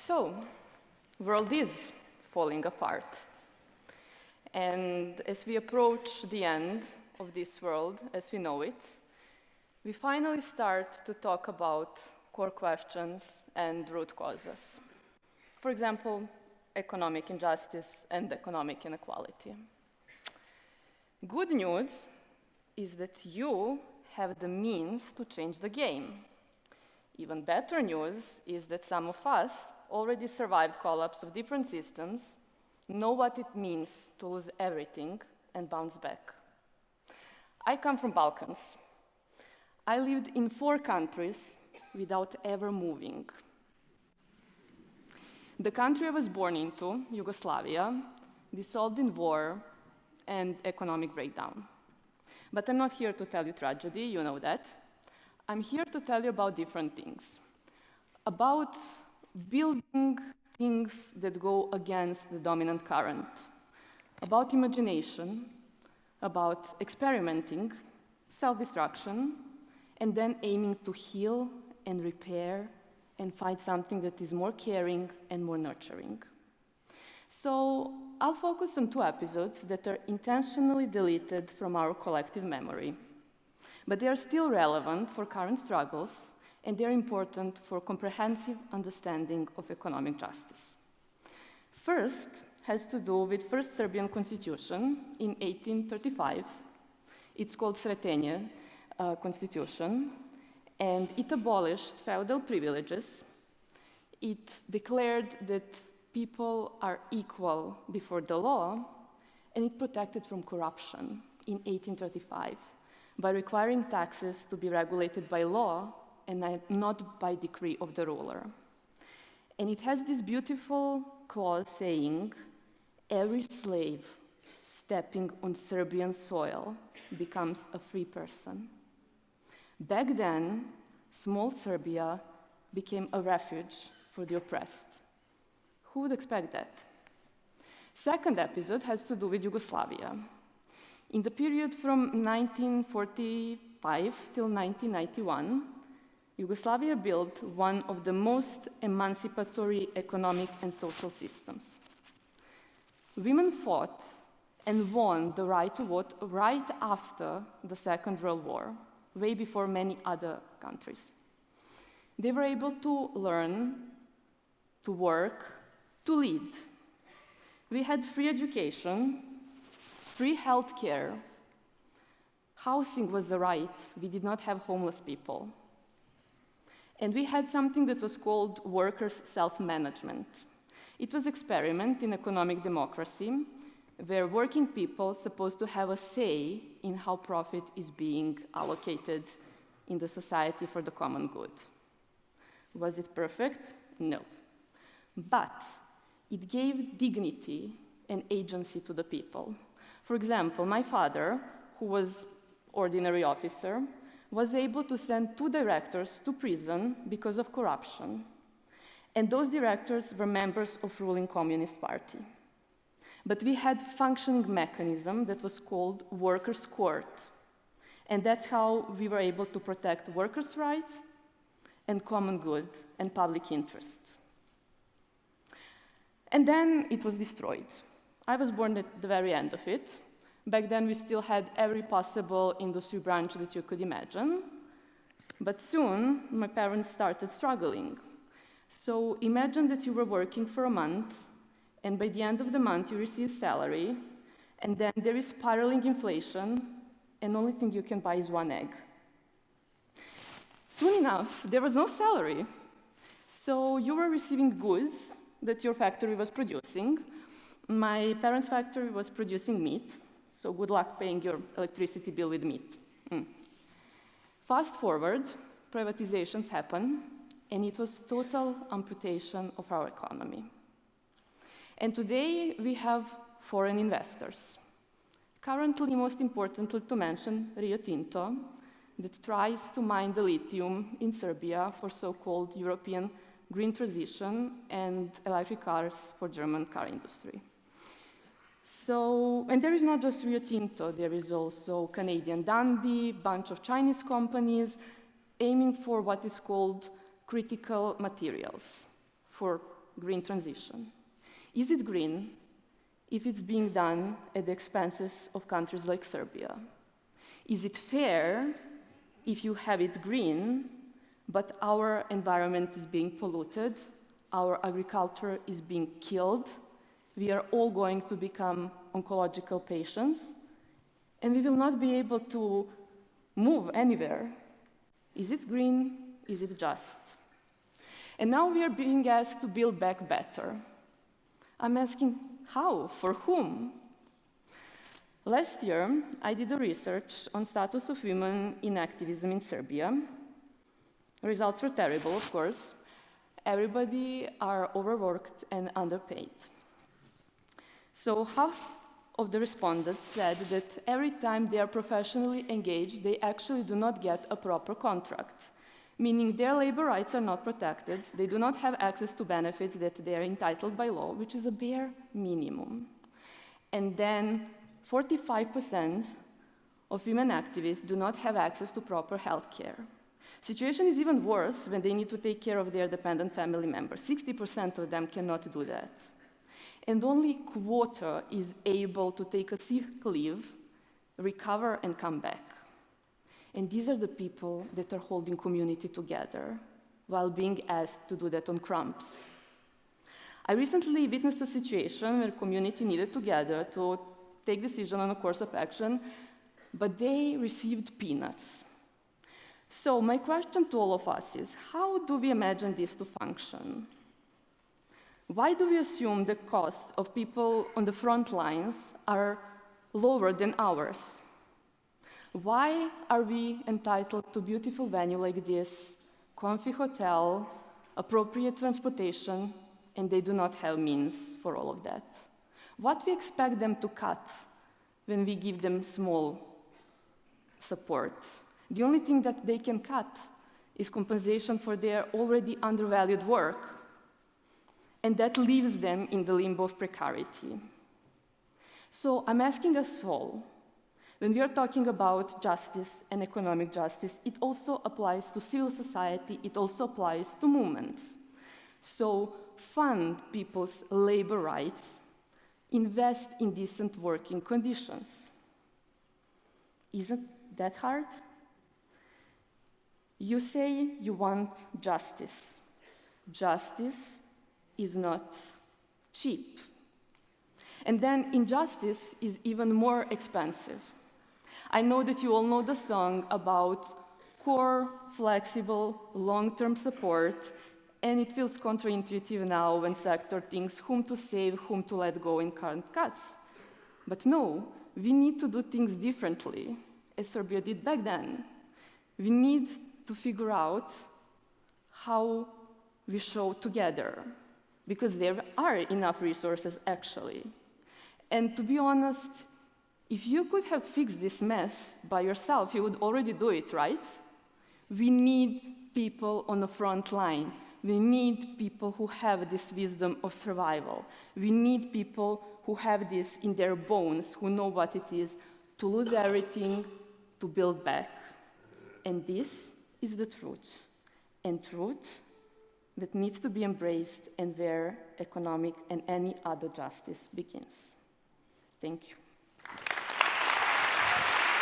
So, the world is falling apart. And as we approach the end of this world as we know it, we finally start to talk about core questions and root causes. For example, economic injustice and economic inequality. Good news is that you have the means to change the game. Even better news is that some of us already survived collapse of different systems, know what it means to lose everything and bounce back. I come from Balkans. I lived in 4 countries without ever moving. The country I was born into, Yugoslavia, dissolved in war and economic breakdown. But I'm not here to tell you tragedy, you know that. I'm here to tell you about different things. About building things that go against the dominant current. About imagination, about experimenting, self-destruction, and then aiming to heal and repair and find something that is more caring and more nurturing. So I'll focus on 2 episodes that are intentionally deleted from our collective memory. But they are still relevant for current struggles, and they're important for comprehensive understanding of economic justice. First has to do with first Serbian constitution in 1835. It's called Sretenje Constitution, and it abolished feudal privileges. It declared that people are equal before the law, and it protected from corruption in 1835 by requiring taxes to be regulated by law and not by decree of the ruler. And it has this beautiful clause saying, every slave stepping on Serbian soil becomes a free person. Back then, small Serbia became a refuge for the oppressed. Who would expect that? Second episode has to do with Yugoslavia. In the period from 1945 till 1991, Yugoslavia built one of the most emancipatory economic and social systems. Women fought and won the right to vote right after the Second World War, way before many other countries. They were able to learn, to work, to lead. We had free education, free health care. Housing was a right. We did not have homeless people. And we had something that was called workers' self-management. It was an experiment in economic democracy, where working people supposed to have a say in how profit is being allocated in the society for the common good. Was it perfect? No. But it gave dignity and agency to the people. For example, my father, who was ordinary officer, was able to send 2 directors to prison because of corruption. And those directors were members of ruling Communist Party. But we had functioning mechanism that was called workers' court. And that's how we were able to protect workers' rights and common good and public interest. And then it was destroyed. I was born at the very end of it. Back then, we still had every possible industry branch that you could imagine. But soon, my parents started struggling. So imagine that you were working for a month, and by the end of the month, you receive salary, and then there is spiraling inflation, and the only thing you can buy is 1 egg. Soon enough, there was no salary. So you were receiving goods that your factory was producing. My parents' factory was producing meat, so good luck paying your electricity bill with meat. Fast forward, privatizations happened, and it was total amputation of our economy. And today we have foreign investors. Currently, most importantly to mention, Rio Tinto, that tries to mine the lithium in Serbia for so-called European green transition and electric cars for German car industry. So, and there is not just Rio Tinto, there is also Canadian Dundee, bunch of Chinese companies aiming for what is called critical materials for green transition. Is it green if it's being done at the expenses of countries like Serbia? Is it fair if you have it green, but our environment is being polluted, our agriculture is being killed, we are all going to become oncological patients, and we will not be able to move anywhere? Is it green? Is it just? And now we are being asked to build back better. I'm asking, how? For whom? Last year, I did a research on status of women in activism in Serbia. Results were terrible, of course. Everybody are overworked and underpaid. So half of the respondents said that every time they are professionally engaged, they actually do not get a proper contract, meaning their labor rights are not protected, they do not have access to benefits that they are entitled by law, which is a bare minimum. And then 45% of women activists do not have access to proper health care. Situation is even worse when they need to take care of their dependent family members. 60% of them cannot do that. And only a quarter is able to take a sick leave, recover, and come back. And these are the people that are holding community together while being asked to do that on crumbs. I recently witnessed a situation where community needed to gather to take decision on a course of action, but they received peanuts. So my question to all of us is, how do we imagine this to function? Why do we assume the costs of people on the front lines are lower than ours? Why are we entitled to beautiful venue like this, comfy hotel, appropriate transportation, and they do not have means for all of that? What we expect them to cut when we give them small support? The only thing that they can cut is compensation for their already undervalued work, and that leaves them in the limbo of precarity. So I'm asking us all, when we are talking about justice and economic justice, it also applies to civil society, it also applies to movements. So fund people's labor rights, invest in decent working conditions. Isn't that hard? You say you want justice. Justice is not cheap. And then injustice is even more expensive. I know that you all know the song about core, flexible, long-term support, and it feels counterintuitive now when sector thinks whom to save, whom to let go in current cuts. But no, we need to do things differently, as Serbia did back then. We need to figure out how we show together, because there are enough resources, actually. And to be honest, if you could have fixed this mess by yourself, you would already do it, right? We need people on the front line. We need people who have this wisdom of survival. We need people who have this in their bones, who know what it is to lose everything, to build back. And this is the truth. And truth that needs to be embraced and where economic and any other justice begins. Thank you.